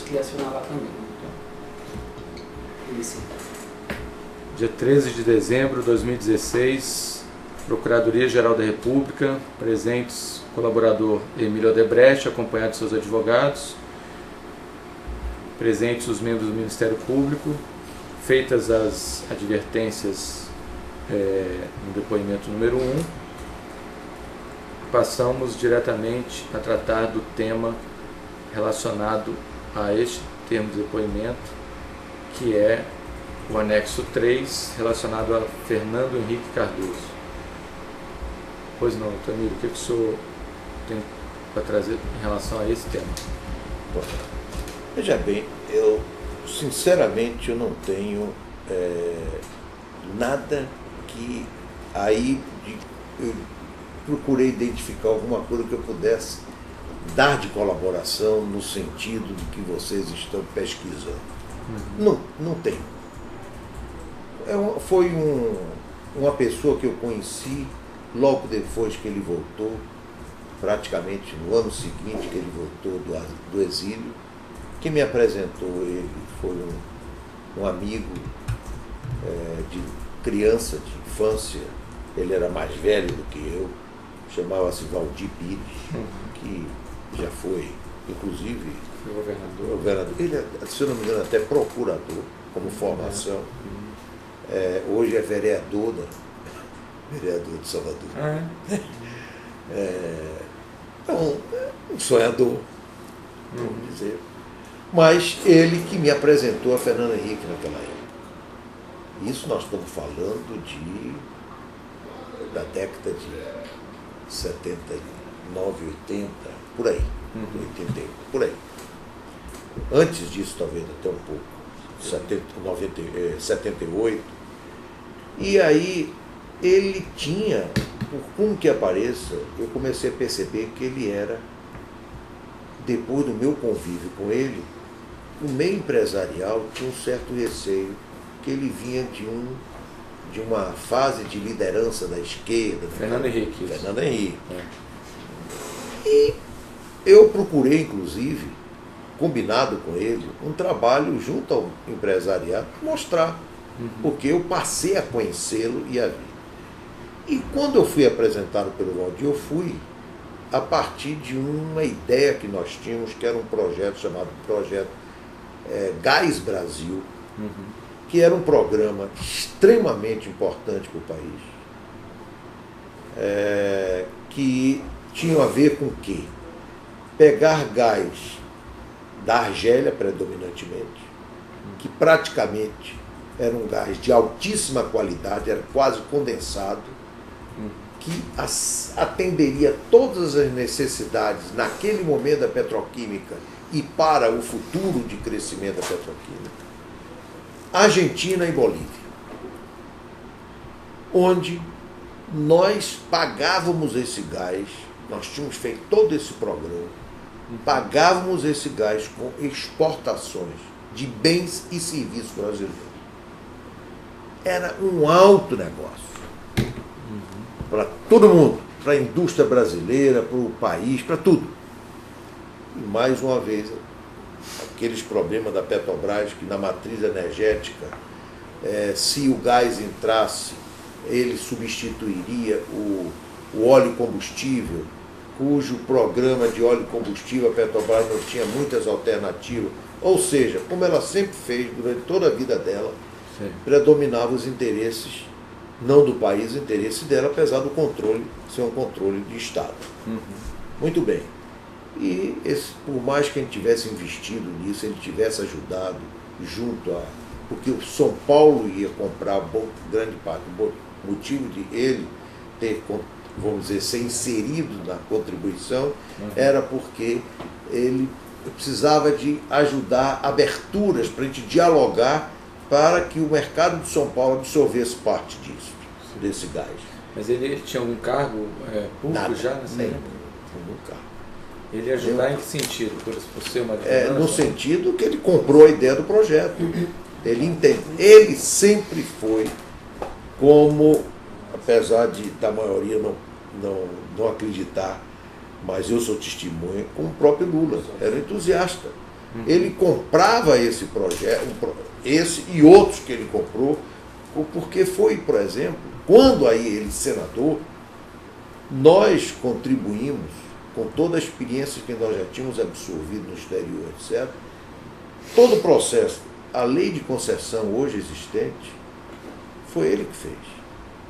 que acionar lá também. Isso. Dia 13 de dezembro de 2016, Procuradoria-Geral da República, presentes colaborador Emílio Odebrecht, acompanhado de seus advogados, presentes os membros do Ministério Público, feitas as advertências no depoimento número 1, passamos diretamente a tratar do tema relacionado a este termo de depoimento, que é o anexo 3, relacionado a Fernando Henrique Cardoso. Pois não, Tamir, o que o senhor tem para trazer em relação a esse tema? Bom, veja bem, eu sinceramente eu não tenho nada que aí eu procurei identificar alguma coisa que eu pudesse dar de colaboração no sentido do que vocês estão pesquisando. Não tem. Foi uma pessoa que eu conheci logo depois que ele voltou, praticamente no ano seguinte que ele voltou do exílio. Quem me apresentou ele foi um amigo de criança, de infância. Ele era mais velho do que eu, chamava-se Valdir Pires, que já foi, inclusive, governador. Ele, se eu não me engano, até procurador, como formação. Hoje é vereador de Salvador. Então, um sonhador, vamos dizer. Mas ele que me apresentou a Fernando Henrique naquela época. Isso nós estamos falando da década de 79, 80, por aí. 81, por aí. Antes disso, talvez até um pouco. 78. E aí ele tinha, por como que apareça, eu comecei a perceber que ele era, depois do meu convívio com ele, o meio empresarial tinha um certo receio, que ele vinha de uma fase de liderança da esquerda. Fernando Henrique. Fernando Henrique. E eu procurei, inclusive, combinado com ele, um trabalho junto ao empresariado, mostrar, porque eu passei a conhecê-lo e a ver. E quando eu fui apresentado pelo Valdir, eu fui a partir de uma ideia que nós tínhamos, que era um projeto chamado Projeto Gás Brasil, que era um programa extremamente importante para o país, que tinha a ver com o quê? Pegar gás da Argélia, predominantemente, que praticamente era um gás de altíssima qualidade, era quase condensado, que atenderia todas as necessidades naquele momento da petroquímica e para o futuro de crescimento da petroquímica, Argentina e Bolívia, onde nós pagávamos esse gás, nós tínhamos feito todo esse programa, pagávamos esse gás com exportações de bens e serviços brasileiros. Era um alto negócio para todo mundo, para a indústria brasileira, para o país, para tudo. E mais uma vez, aqueles problemas da Petrobras, que na matriz energética, se o gás entrasse, ele substituiria o óleo combustível, cujo programa de óleo combustível a Petrobras não tinha muitas alternativas. Ou seja, como ela sempre fez durante toda a vida dela, predominava os interesses, não do país, o interesse dela, apesar do controle ser um controle de Estado. Muito bem. E por mais que a gente tivesse investido nisso, ele tivesse ajudado junto a... Porque o São Paulo ia comprar grande parte, o motivo de ele ter, vamos dizer, ser inserido na contribuição, era porque ele precisava de ajudar aberturas para a gente dialogar para que o mercado de São Paulo absorvesse parte disso, desse gás. Mas ele tinha algum cargo público? Nada, já nessa época? Nenhum cargo. Ele ia ajudar em que sentido? Por ser uma no sentido que ele comprou a ideia do projeto. Ele entende. Ele sempre foi como, apesar da maioria não acreditar, mas eu sou testemunha, como o próprio Lula. Era entusiasta. Ele comprava esse projeto, esse e outros que ele comprou, porque foi, por exemplo, quando aí ele, senador, nós contribuímos com toda a experiência que nós já tínhamos absorvido no exterior, etc. Todo o processo, a lei de concessão hoje existente, foi ele que fez,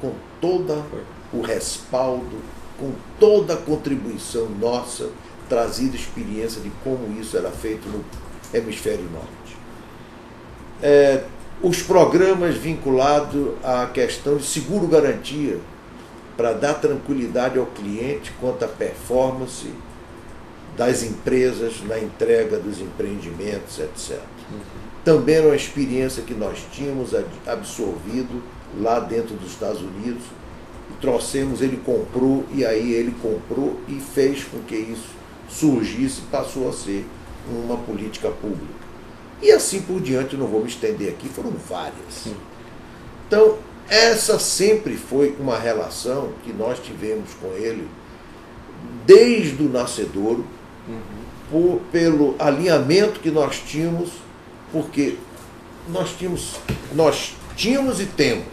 com todo o respaldo, com toda a contribuição nossa, trazida experiência de como isso era feito no hemisfério norte. Os programas vinculados à questão de seguro-garantia, para dar tranquilidade ao cliente quanto à performance das empresas na entrega dos empreendimentos, etc. Também era uma experiência que nós tínhamos absorvido lá dentro dos Estados Unidos, e trouxemos, ele comprou, e aí ele comprou e fez com que isso surgisse e passou a ser uma política pública. E assim por diante, não vou me estender aqui, foram várias. Então, essa sempre foi uma relação que nós tivemos com ele desde o nascedouro, pelo alinhamento que nós tínhamos, porque nós tínhamos e temos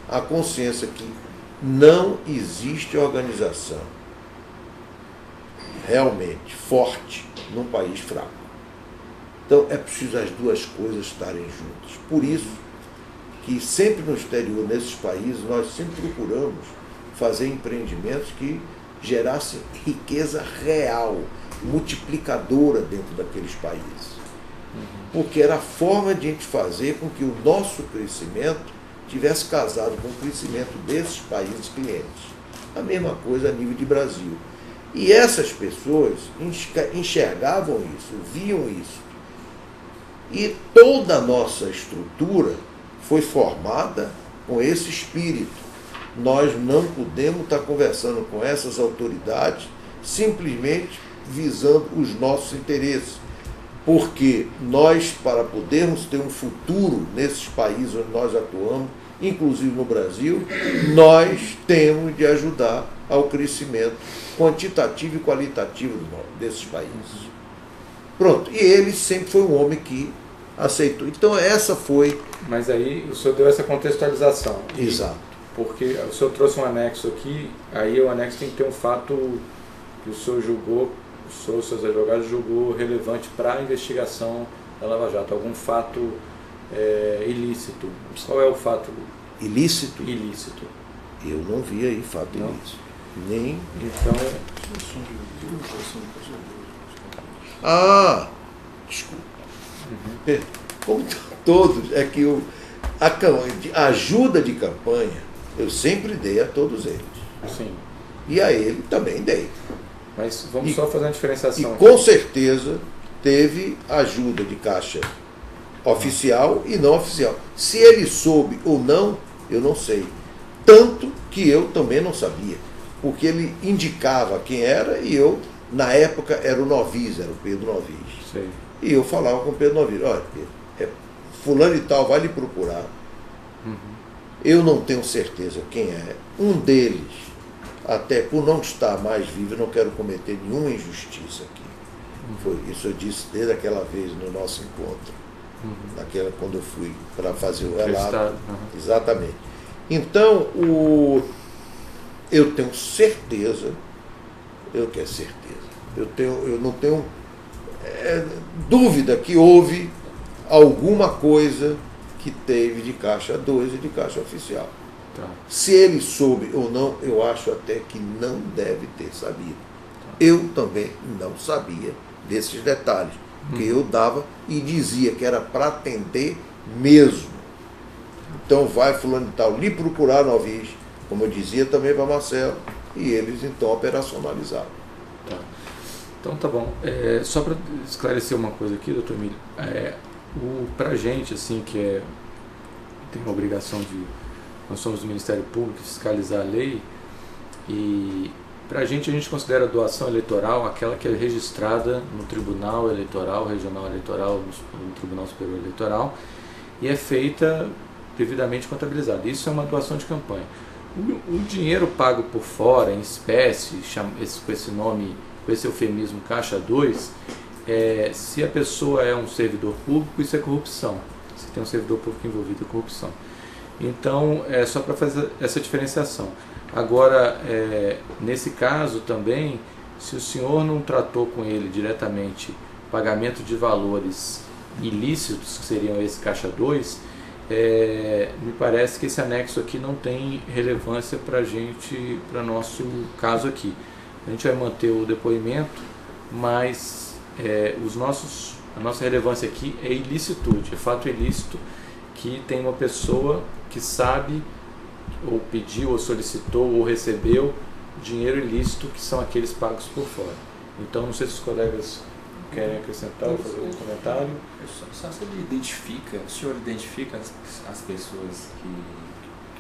a consciência que não existe organização realmente forte num país fraco. Então é preciso as duas coisas estarem juntas. Por isso que sempre no exterior, nesses países, nós sempre procuramos fazer empreendimentos que gerassem riqueza real, multiplicadora dentro daqueles países. Porque era a forma de a gente fazer com que o nosso crescimento tivesse casado com o crescimento desses países clientes. A mesma coisa a nível de Brasil. E essas pessoas enxergavam isso, viam isso. E toda a nossa estrutura foi formada com esse espírito. Nós não podemos estar conversando com essas autoridades simplesmente visando os nossos interesses. Porque nós, para podermos ter um futuro nesses países onde nós atuamos, inclusive no Brasil, nós temos de ajudar ao crescimento quantitativo e qualitativo desses países. Pronto. E ele sempre foi um homem que aceitou. Então essa foi... Mas aí o senhor deu essa contextualização. Exato. Porque o senhor trouxe um anexo aqui, aí o anexo tem que ter um fato que o senhor julgou, o senhor, seus advogados, julgou relevante para a investigação da Lava Jato. Algum fato ilícito. Qual é o fato ilícito? Ilícito. Eu não vi aí fato ilícito. Nem... Então... Desculpa. Como todos, é que a ajuda de campanha eu sempre dei a todos eles. Sim. E a ele também dei. Mas vamos só fazer uma diferenciação. E com certeza teve ajuda de caixa oficial e não oficial. Se ele soube ou não, eu não sei. Tanto que eu também não sabia. Porque ele indicava quem era e eu, na época, era o Novis, era o Pedro Novis. Sei. E eu falava com o Pedro Novis, olha, Pedro, fulano e tal, vai lhe procurar. Eu não tenho certeza quem é. Um deles, até por não estar mais vivo, eu não quero cometer nenhuma injustiça aqui. Foi isso eu disse desde aquela vez no nosso encontro. Quando eu fui para fazer o relato. Exatamente. Então, eu tenho certeza, eu não tenho dúvida que houve alguma coisa que teve de caixa 2 e de caixa oficial. Tá. Se ele soube ou não, eu acho até que não deve ter sabido. Tá. Eu também não sabia desses detalhes, porque eu dava e dizia que era para atender mesmo. Então vai fulano e tal lhe procurar Novis, como eu dizia também para Marcelo, e eles então operacionalizaram. Tá. Então tá bom. Só para esclarecer uma coisa aqui, doutor Emílio, para a gente, assim, que tem a obrigação de... Nós somos do Ministério Público, fiscalizar a lei, e para a gente considera a doação eleitoral aquela que é registrada no Tribunal Eleitoral, Regional Eleitoral, no Tribunal Superior Eleitoral, e é feita devidamente contabilizada. Isso é uma doação de campanha. O dinheiro pago por fora, em espécie, com esse nome, com esse eufemismo Caixa 2, se a pessoa é um servidor público, isso é corrupção. Se tem um servidor público envolvido, é corrupção. Então, é só para fazer essa diferenciação. Agora, nesse caso também, se o senhor não tratou com ele diretamente pagamento de valores ilícitos, que seriam esse caixa 2, me parece que esse anexo aqui não tem relevância para a gente, para nosso caso aqui. A gente vai manter o depoimento, mas a nossa relevância aqui é ilicitude, é fato ilícito que tem uma pessoa que sabe, ou pediu, ou solicitou, ou recebeu dinheiro ilícito, que são aqueles pagos por fora. Então, não sei se os colegas querem acrescentar ou fazer algum comentário. Só se ele identifica, o senhor identifica as pessoas que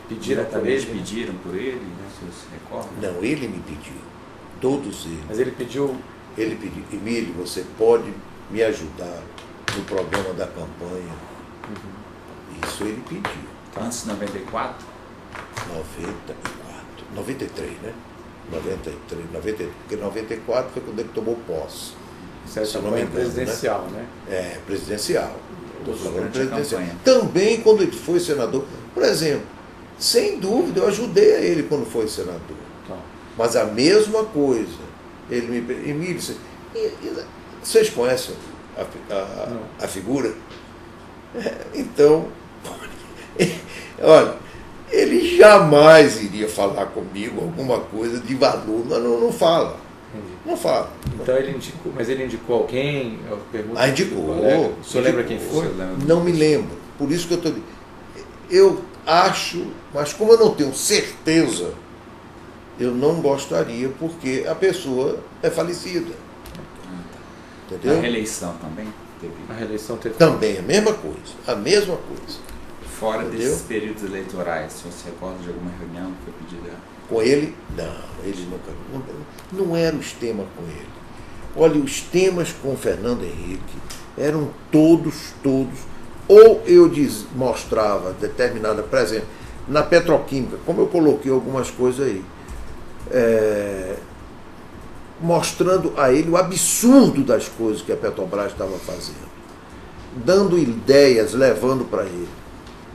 Pediram por ele, pediram por ele, né? O senhor se recorda? Não, ele me pediu. Todos eles. Mas ele pediu... Ele pediu, Emílio, você pode me ajudar no programa da campanha? Isso ele pediu. Antes de 94? 93, né? 93, porque 94 foi quando ele tomou posse. Isso é campanha presidencial, né? Presidencial. Estou falando presidencial. Campanha. Também quando ele foi senador. Por exemplo, sem dúvida, eu ajudei a ele quando foi senador. Então, Mas a mesma coisa. Ele me... Emílio, vocês conhecem a figura? Então, olha, ele jamais iria falar comigo alguma coisa de valor. Não fala. entendi. Não fala. Então ele indicou, mas ele indicou alguém? Eu pergunto Indicou. pro colega. O senhor lembra quem Indicou. foi? Não me lembro. Por isso que eu estou... Eu acho, mas como eu não tenho certeza, eu não gostaria, porque a pessoa é falecida. Entendeu? A reeleição também teve. A reeleição teve... Também a mesma coisa. A mesma coisa. Fora Entendeu? desses períodos eleitorais, o senhor se recorda de alguma reunião que foi pedida? Com ele, não, ele nunca. Não eram os temas com ele. Olha, os temas com o Fernando Henrique eram todos, ou eu mostrava determinada presença na petroquímica, como eu coloquei algumas coisas aí, mostrando a ele o absurdo das coisas que a Petrobras estava fazendo, dando ideias, levando para ele.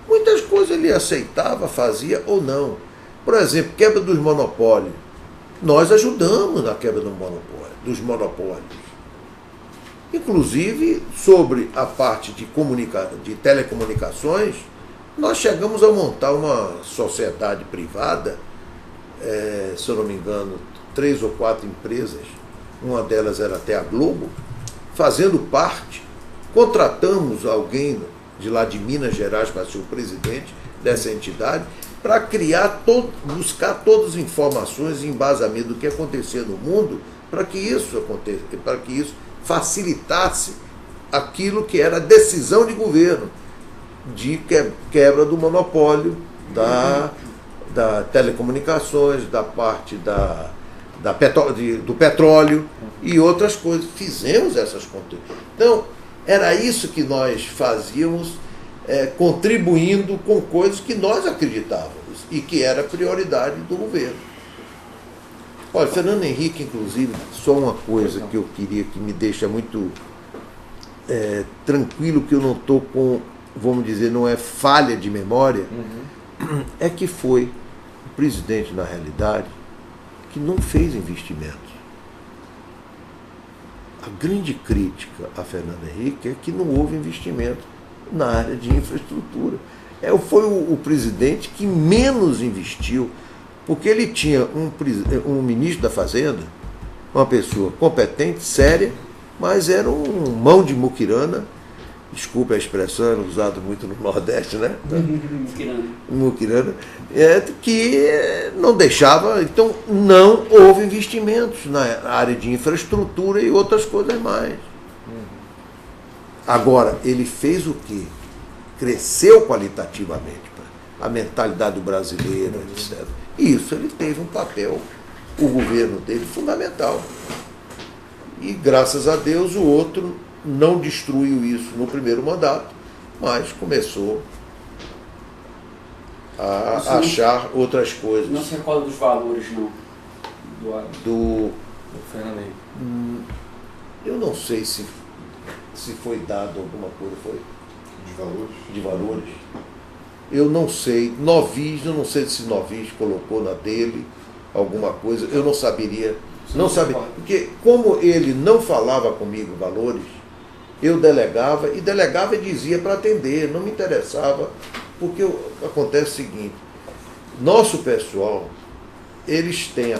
Muitas coisas ele aceitava, fazia ou não. Por exemplo, quebra dos monopólios. Nós ajudamos na quebra dos monopólios. Inclusive, sobre a parte de telecomunicações, nós chegamos a montar uma sociedade privada, se eu não me engano, 3 ou 4 empresas, uma delas era até a Globo, fazendo parte. Contratamos alguém de lá de Minas Gerais para ser o presidente dessa entidade, para buscar todas as informações e embasamento do que acontecia no mundo, para que isso facilitasse aquilo que era a decisão de governo de quebra do monopólio da telecomunicações, da parte do petróleo e outras coisas. Fizemos essas contas. Então, era isso que nós fazíamos, contribuindo com coisas que nós acreditávamos e que era prioridade do governo. Olha, Fernando Henrique, inclusive, só uma coisa que eu queria que me deixa muito tranquilo, que eu não estou com, vamos dizer, não é falha de memória, é que foi o presidente, na realidade, que não fez investimentos. A grande crítica a Fernando Henrique é que não houve investimento na área de infraestrutura. Foi o presidente que menos investiu, porque ele tinha um ministro da Fazenda, uma pessoa competente, séria, mas era um mão de muquirana, desculpa a expressão, era usado muito no Nordeste, né? Muquirana, que não deixava, então não houve investimentos na área de infraestrutura e outras coisas mais. Agora, ele fez o quê? Cresceu qualitativamente a mentalidade do brasileiro, etc. E isso ele teve um papel, o governo dele, fundamental. E graças a Deus o outro não destruiu isso no primeiro mandato, mas começou a achar outras coisas. Não se recorda dos valores, não? Do Fernando Henrique. Eu não sei se se foi dado alguma coisa, foi? De valores. De valores. Eu não sei. Novis, eu não sei se Novis colocou na dele alguma coisa. Eu não saberia. Não sabia. Porque como ele não falava comigo valores, eu delegava e dizia para atender. Não me interessava. Porque acontece o seguinte. Nosso pessoal, eles têm a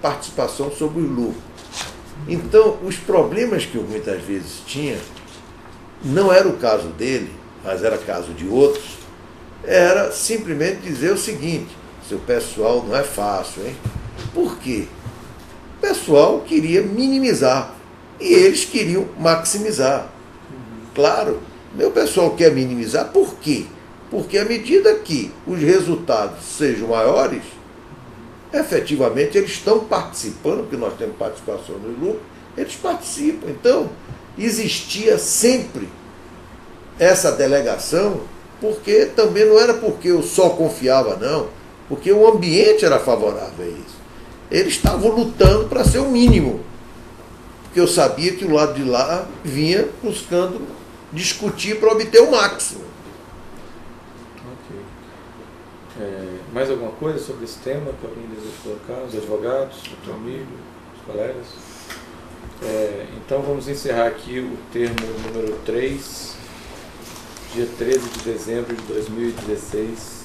participação sobre o lucro. Então, os problemas que eu muitas vezes tinha, não era o caso dele, mas era caso de outros, era simplesmente dizer o seguinte: seu pessoal não é fácil, hein? Por quê? O pessoal queria minimizar e eles queriam maximizar. Claro, meu pessoal quer minimizar, por quê? Porque à medida que os resultados sejam maiores, efetivamente eles estão participando, porque nós temos participação no lucro, eles participam. Então, existia sempre essa delegação, porque também não era porque eu só confiava, não, porque o ambiente era favorável a isso. Eles estavam lutando para ser o mínimo, porque eu sabia que o lado de lá vinha buscando discutir para obter o máximo. Mais alguma coisa sobre esse tema que alguém deseja colocar? Os advogados, o teu amigo, os colegas? Então vamos encerrar aqui o termo número 3, dia 13 de dezembro de 2016.